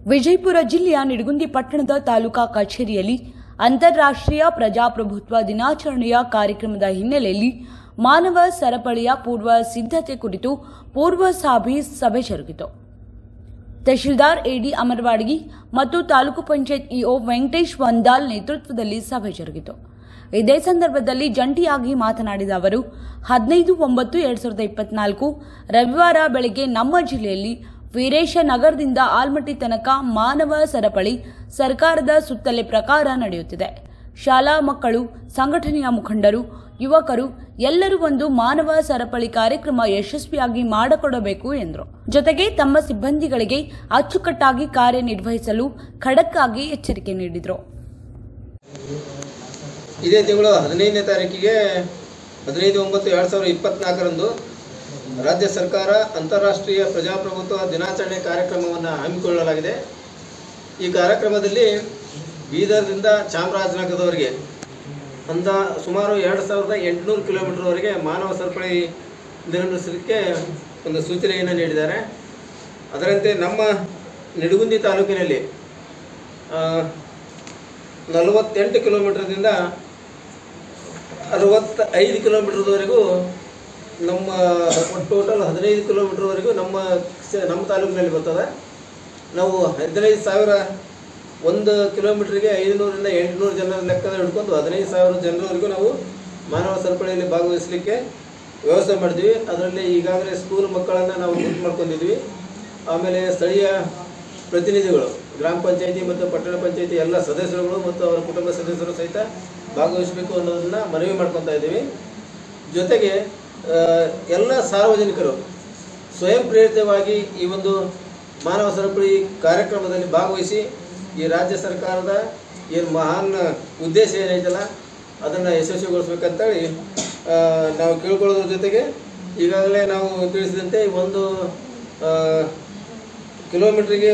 ವಿಜಯಪುರ ಜಿಲ್ಲೆಯ ನಿಡಗುಂದಿ ಪಟ್ಟಣದ ತಾಲೂಕಾ ಕಚೇರಿಯಲ್ಲಿ ಅಂತಾರಾಷ್ಟ್ರೀಯ ಪ್ರಜಾಪ್ರಭುತ್ವ ದಿನಾಚರಣೆಯ ಕಾರ್ಯಕ್ರಮದ ಹಿನ್ನೆಲೆಯಲ್ಲಿ ಮಾನವ ಸರಪಳಿಯ ಪೂರ್ವ ಸಿದ್ಧತೆ ಕುರಿತು ಪೂರ್ವಭಾವಿ ಸಭೆ ಜರುಗಿತು. ತಹಶೀಲ್ದಾರ್ ಎಡಿ ಅಮರವಾಡಗಿ ಮತ್ತು ತಾಲೂಕು ಪಂಚಾಯತ್ ಇಒ ವೆಂಕಟೇಶ್ ವಂದಾಲ್ ನೇತೃತ್ವದಲ್ಲಿ ಸಭೆ ಜರುಗಿತು. ಇದೇ ಸಂದರ್ಭದಲ್ಲಿ ಜಂಟಿಯಾಗಿ ಮಾತನಾಡಿದ ಅವರು 15/9/2024 ರವಿವಾರ ಬೆಳಗ್ಗೆ ನಮ್ಮ ಜಿಲ್ಲೆಯಲ್ಲಿ ವೀರೇಶ ನಗರದಿಂದ ಆಲ್ಮಟ್ಟಿ ತನಕ ಮಾನವ ಸರಪಳಿ ಸರ್ಕಾರದ ಸುತ್ತಲೆ ಪ್ರಕಾರ ನಡೆಯುತ್ತಿದೆ. ಶಾಲಾ ಮಕ್ಕಳು, ಸಂಘಟನೆಯ ಮುಖಂಡರು, ಯುವಕರು ಎಲ್ಲರೂ ಒಂದು ಮಾನವ ಸರಪಳಿ ಕಾರ್ಯಕ್ರಮ ಯಶಸ್ವಿಯಾಗಿ ಮಾಡಿಕೊಡಬೇಕು ಎಂದರು. ಜೊತೆಗೆ ತಮ್ಮ ಸಿಬ್ಬಂದಿಗಳಿಗೆ ಅಚ್ಚುಕಟ್ಟಾಗಿ ಕಾರ್ಯನಿರ್ವಹಿಸಲು ಖಡಕ್ ಆಗಿ ಎಚ್ಚರಿಕೆ ನೀಡಿದರು. ಇದೇ ತಿಂಗಳು 15ನೇ ತಾರೀಕಿಗೆ 15/9/2024 ರಾಜ್ಯ ಸರ್ಕಾರ ಅಂತಾರಾಷ್ಟ್ರೀಯ ಪ್ರಜಾಪ್ರಭುತ್ವ ದಿನಾಚರಣೆ ಕಾರ್ಯಕ್ರಮವನ್ನು ಹಮ್ಮಿಕೊಳ್ಳಲಾಗಿದೆ. ಈ ಕಾರ್ಯಕ್ರಮದಲ್ಲಿ ಬೀದರ್ದಿಂದ ಚಾಮರಾಜನಗರದವರೆಗೆ ಸುಮಾರು 2800 ಕಿಲೋಮೀಟರ್ವರೆಗೆ ಮಾನವ ಸರಪಳಿ ನಿರ್ಮಿಸಲಿಕ್ಕೆ ಒಂದು ಸೂಚನೆಯನ್ನು ನೀಡಿದ್ದಾರೆ. ಅದರಂತೆ ನಮ್ಮ ನಿಡಗುಂದಿ ತಾಲೂಕಿನಲ್ಲಿ 48 ಕಿಲೋಮೀಟರ್ದಿಂದ 65 ಕಿಲೋಮೀಟರ್ವರೆಗೂ ನಮ್ಮ ಟೋಟಲ್ 15 ಕಿಲೋಮೀಟರ್ವರೆಗೂ ನಮ್ಮ ತಾಲೂಕಿನಲ್ಲಿ ಬರ್ತದೆ. ನಾವು 15,000 1 ಕಿಲೋಮೀಟರ್ಗೆ 500ರಿಂದ 800 ಜನರ ಲೆಕ್ಕದ ಹಿಡ್ಕೊಂಡು 15,000 ಜನರವರೆಗೂ ನಾವು ಮಾನವ ಸರಪಳಿಯಲ್ಲಿ ಭಾಗವಹಿಸಲಿಕ್ಕೆ ವ್ಯವಸ್ಥೆ ಮಾಡಿದ್ವಿ. ಅದರಲ್ಲಿ ಈಗಾಗಲೇ ಸ್ಕೂಲ್ ಮಕ್ಕಳನ್ನು ನಾವು ಗುರುತು ಮಾಡ್ಕೊಂಡಿದ್ವಿ. ಆಮೇಲೆ ಸ್ಥಳೀಯ ಪ್ರತಿನಿಧಿಗಳು, ಗ್ರಾಮ ಪಂಚಾಯಿತಿ ಮತ್ತು ಪಟ್ಟಣ ಪಂಚಾಯಿತಿ ಎಲ್ಲ ಸದಸ್ಯರುಗಳು ಮತ್ತು ಅವರ ಕುಟುಂಬ ಸದಸ್ಯರು ಸಹಿತ ಭಾಗವಹಿಸಬೇಕು ಅನ್ನೋದನ್ನು ಮನವಿ ಮಾಡ್ಕೊತಾ ಇದ್ದೀವಿ. ಜೊತೆಗೆ ಎಲ್ಲ ಸಾರ್ವಜನಿಕರು ಸ್ವಯಂ ಪ್ರೇರಿತವಾಗಿ ಈ ಒಂದು ಮಾನವ ಸರಪಳಿ ಕಾರ್ಯಕ್ರಮದಲ್ಲಿ ಭಾಗವಹಿಸಿ ಈ ರಾಜ್ಯ ಸರ್ಕಾರದ ಏನು ಮಹಾನ್ ಉದ್ದೇಶ ಏನೈತಲ್ಲ ಅದನ್ನು ಯಶಸ್ವಿಗೊಳಿಸ್ಬೇಕಂತೇಳಿ ನಾವು ಕೇಳ್ಕೊಳ್ಳೋದ್ರ ಜೊತೆಗೆ ಈಗಾಗಲೇ ನಾವು ತಿಳಿಸಿದಂತೆ 1 ಕಿಲೋಮೀಟ್ರಿಗೆ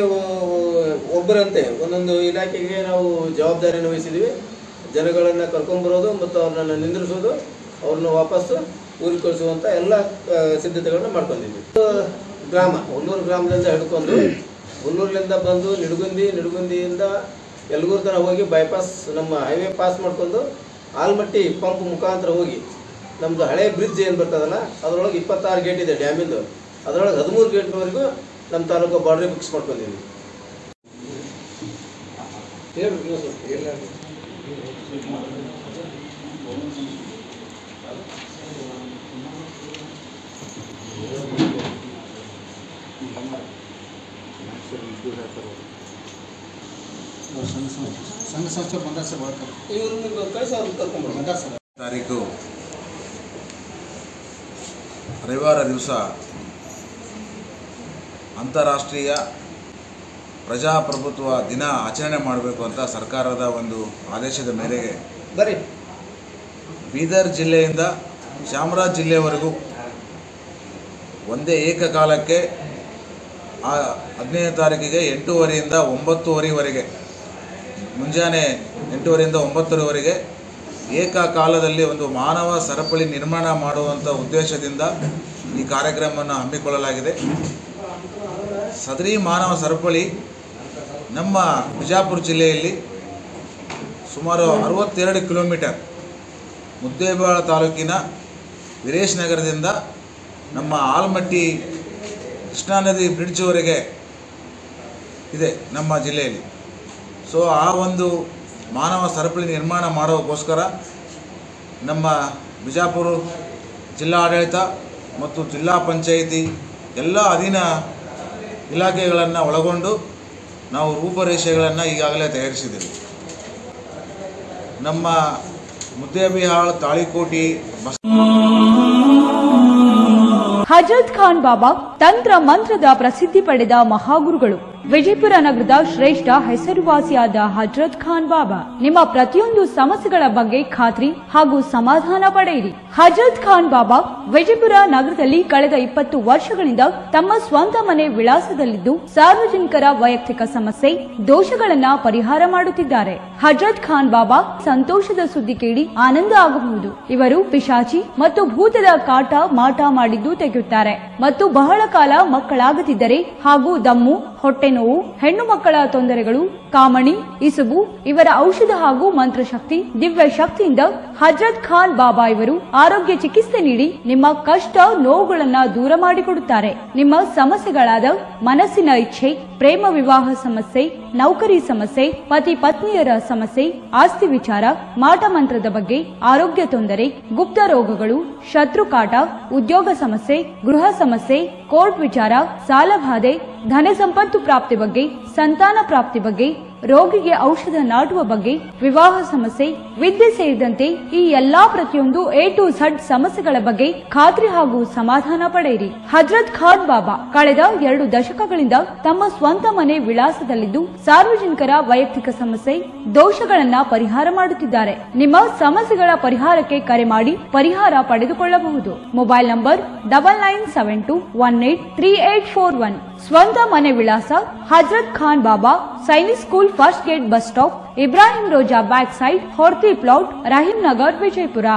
ಒಬ್ಬರಂತೆ ಒಂದೊಂದು ಇಲಾಖೆಗೆ ನಾವು ಜವಾಬ್ದಾರಿಯನ್ನು ವಹಿಸಿದ್ವಿ. ಜನಗಳನ್ನು ಕರ್ಕೊಂಡ್ಬರೋದು ಮತ್ತು ಅವ್ರನ್ನ ನಿಂದಿರಿಸೋದು, ಅವ್ರನ್ನ ವಾಪಸ್ಸು ಊರಿಗೆ ಕಳಿಸುವಂಥ ಎಲ್ಲ ಸಿದ್ಧತೆಗಳನ್ನ ಮಾಡ್ಕೊಂಡಿದ್ವಿ. ಗ್ರಾಮ ಹುನ್ನೂರು ಗ್ರಾಮದಿಂದ ಹಿಡ್ಕೊಂಡು ಹುನ್ನೂರಿನಿಂದ ಬಂದು ನಿಡಗುಂದಿಯಿಂದ ಯಲಗೂರು ತನಕ ಹೋಗಿ ಬೈಪಾಸ್ ನಮ್ಮ ಹೈವೇ ಪಾಸ್ ಮಾಡ್ಕೊಂಡು ಆಲ್ಮಟ್ಟಿ ಪಂಪ್ ಮುಖಾಂತರ ಹೋಗಿ ನಮ್ಮದು ಹಳೆ ಬ್ರಿಡ್ಜ್ ಏನು ಬರ್ತದಲ್ಲ ಅದರೊಳಗೆ 26 ಗೇಟ್ ಇದೆ ಡ್ಯಾಮಿಂದು, ಅದರೊಳಗೆ 13 ಗೇಟ್ವರೆಗೂ ನಮ್ಮ ತಾಲೂಕು ಬಾರ್ಡ್ರಿ ಫಿಕ್ಸ್ ಮಾಡ್ಕೊಂಡಿದ್ವಿ. ತಾರೀಕು ರವಿವಾರ ದಿವಸ ಅಂತಾರಾಷ್ಟ್ರೀಯ ಪ್ರಜಾಪ್ರಭುತ್ವ ದಿನ ಆಚರಣೆ ಮಾಡಬೇಕು ಅಂತ ಸರ್ಕಾರದ ಒಂದು ಆದೇಶದ ಮೇರೆಗೆ ಬೀದರ್ ಜಿಲ್ಲೆಯಿಂದ ಚಾಮರಾಜ ಜಿಲ್ಲೆಯವರೆಗೂ ಒಂದೇ ಏಕಕಾಲಕ್ಕೆ 15ನೇ ತಾರೀಕಿಗೆ 8:30ರಿಂದ 9:30ವರೆಗೆ, ಮುಂಜಾನೆ 8:30ರಿಂದ 9:30ವರೆಗೆ ಏಕಕಾಲದಲ್ಲಿ ಒಂದು ಮಾನವ ಸರಪಳಿ ನಿರ್ಮಾಣ ಮಾಡುವಂಥ ಉದ್ದೇಶದಿಂದ ಈ ಕಾರ್ಯಕ್ರಮವನ್ನು ಹಮ್ಮಿಕೊಳ್ಳಲಾಗಿದೆ. ಸದರಿ ಮಾನವ ಸರಪಳಿ ನಮ್ಮ ಬಿಜಾಪುರ ಜಿಲ್ಲೆಯಲ್ಲಿ ಸುಮಾರು 62 ಕಿಲೋಮೀಟರ್ ಮುದ್ದೇಬಿಹಾಳ ತಾಲೂಕಿನ ವೀರೇಶ ನಗರದಿಂದ ನಮ್ಮ ಆಲ್ಮಟ್ಟಿ ಕೃಷ್ಣಾ ನದಿ ಬ್ರಿಡ್ಜ್ವರೆಗೆ ಇದೆ ನಮ್ಮ ಜಿಲ್ಲೆಯಲ್ಲಿ. ಸೊ ಆ ಒಂದು ಮಾನವ ಸರಪಳಿ ನಿರ್ಮಾಣ ಮಾಡೋಕ್ಕೋಸ್ಕರ ನಮ್ಮ ಬಿಜಾಪುರ ಜಿಲ್ಲಾಡಳಿತ ಮತ್ತು ಜಿಲ್ಲಾ ಪಂಚಾಯಿತಿ ಎಲ್ಲ ಅಧೀನ ಇಲಾಖೆಗಳನ್ನು ಒಳಗೊಂಡು ನಾವು ರೂಪರೇಷೆಗಳನ್ನು ಈಗಾಗಲೇ ತಯಾರಿಸಿದ್ದೀವಿ. ನಮ್ಮ ಮುದ್ದೇಬಿಹಾಳ, ತಾಳಿಕೋಟಿ, ಹಜರತ್ ಖಾನ್ ಬಾಬಾ ತಂತ್ರ ಮಂತ್ರದ ಪ್ರಸಿದ್ಧಿ ಪಡೆದ ಮಹಾಗುರುಗಳು. ವಿಜಯಪುರ ನಗರದ ಶ್ರೇಷ್ಠ ಹೆಸರುವಾಸಿಯಾದ ಹಜರತ್ ಖಾನ್ ಬಾಬಾ ನಿಮ್ಮ ಪ್ರತಿಯೊಂದು ಸಮಸ್ಯೆಗಳ ಬಗ್ಗೆ ಖಾತ್ರಿ ಹಾಗೂ ಸಮಾಧಾನ ಪಡೆಯಿರಿ. ಹಜರತ್ ಖಾನ್ ಬಾಬಾ ವಿಜಯಪುರ ನಗರದಲ್ಲಿ ಕಳೆದ 20 ವರ್ಷಗಳಿಂದ ತಮ್ಮ ಸ್ವಂತ ಮನೆ ವಿಳಾಸದಲ್ಲಿದ್ದು ಸಾರ್ವಜನಿಕರ ವೈಯಕ್ತಿಕ ಸಮಸ್ಯೆ, ದೋಷಗಳನ್ನ ಪರಿಹಾರ ಮಾಡುತ್ತಿದ್ದಾರೆ. ಹಜರತ್ ಖಾನ್ ಬಾಬಾ ಸಂತೋಷದ ಸುದ್ದಿ ಕೇಳಿ ಆನಂದ ಆಗಬಹುದು. ಇವರು ಪಿಶಾಚಿ ಮತ್ತು ಭೂತದ ಕಾಟ ಮಾಟ ಮಾಡಿದ್ದು ತೆಗೆಯುತ್ತಾರೆ ಮತ್ತು ಬಹಳ ಕಾಲ ಮಕ್ಕಳಾಗದಿದ್ದರೆ ಹಾಗೂ ದಮ್ಮು, ಹೊಟ್ಟೆ ಹೊಟ್ಟೆ ನೋವು, ಹೆಣ್ಣು ಮಕ್ಕಳ ತೊಂದರೆಗಳು, ಕಾಮಣಿ, ಇಸುಬು ಇವರ ಔಷಧ ಹಾಗೂ ಮಂತ್ರಶಕ್ತಿ, ದಿವ್ಯ ಶಕ್ತಿಯಿಂದ ಹಜರತ್ ಖಾನ್ ಬಾಬಾ ಇವರು ಆರೋಗ್ಯ ಚಿಕಿತ್ಸೆ ನೀಡಿ ನಿಮ್ಮ ಕಷ್ಟ ನೋವುಗಳನ್ನ ದೂರ ಮಾಡಿಕೊಡುತ್ತಾರೆ. ನಿಮ್ಮ ಸಮಸ್ಯೆಗಳಾದ ಮನಸ್ಸಿನ ಇಚ್ಛೆ, ಪ್ರೇಮ ವಿವಾಹ ಸಮಸ್ಯೆ, ನೌಕರಿ ಸಮಸ್ಯೆ, ಪತಿ ಪತ್ನಿಯರ ಸಮಸ್ಯೆ, ಆಸ್ತಿ ವಿಚಾರ, ಮಾಟ ಮಂತ್ರದ ಬಗ್ಗೆ, ಆರೋಗ್ಯ ತೊಂದರೆ, ಗುಪ್ತ ರೋಗಗಳು, ಶತ್ರುಕಾಟ, ಉದ್ಯೋಗ ಸಮಸ್ಯೆ, ಗೃಹ ಸಮಸ್ಯೆ, ಕೋರ್ಟ್ ವಿಚಾರ, ಸಾಲಬಾಧೆ, ಧನ ಸಂಪತ್ತು ಪ್ರಾಪ್ತಿ ಬಗ್ಗೆ, ಸಂತಾನ ಪ್ರಾಪ್ತಿ ಬಗ್ಗೆ, ರೋಗಿಗೆ ಔಷಧ ನಾಟುವ ಬಗ್ಗೆ, ವಿವಾಹ ಸಮಸ್ಯೆ, ವಿದ್ಯೆ ಸೇರಿದಂತೆ ಈ ಎಲ್ಲಾ ಪ್ರತಿಯೊಂದು A to Z ಸಮಸ್ಯೆಗಳ ಬಗ್ಗೆ ಖಾತ್ರಿ ಹಾಗೂ ಸಮಾಧಾನ ಪಡೆಯಿರಿ. ಹಜರತ್ ಖಾನ್ ಬಾಬಾ ಕಳೆದ 2 ದಶಕಗಳಿಂದ ತಮ್ಮ ಸ್ವಂತ ಮನೆ ವಿಳಾಸದಲ್ಲಿದ್ದು ಸಾರ್ವಜನಿಕರ ವೈಯಕ್ತಿಕ ಸಮಸ್ಯೆ, ದೋಷಗಳನ್ನ ಪರಿಹಾರ ಮಾಡುತ್ತಿದ್ದಾರೆ. ನಿಮ್ಮ ಸಮಸ್ಯೆಗಳ ಪರಿಹಾರಕ್ಕೆ ಕರೆ ಮಾಡಿ ಪರಿಹಾರ ಪಡೆದುಕೊಳ್ಳಬಹುದು. Mobile number 9972183841. ಸ್ವಂತ ಮನೆ ವಿಳಾಸ Hazrat Khan Baba, Sainik school, first gate, bus stop, Ibrahim Roza back side, Horti plot, Rahim Nagar, Vijayapura.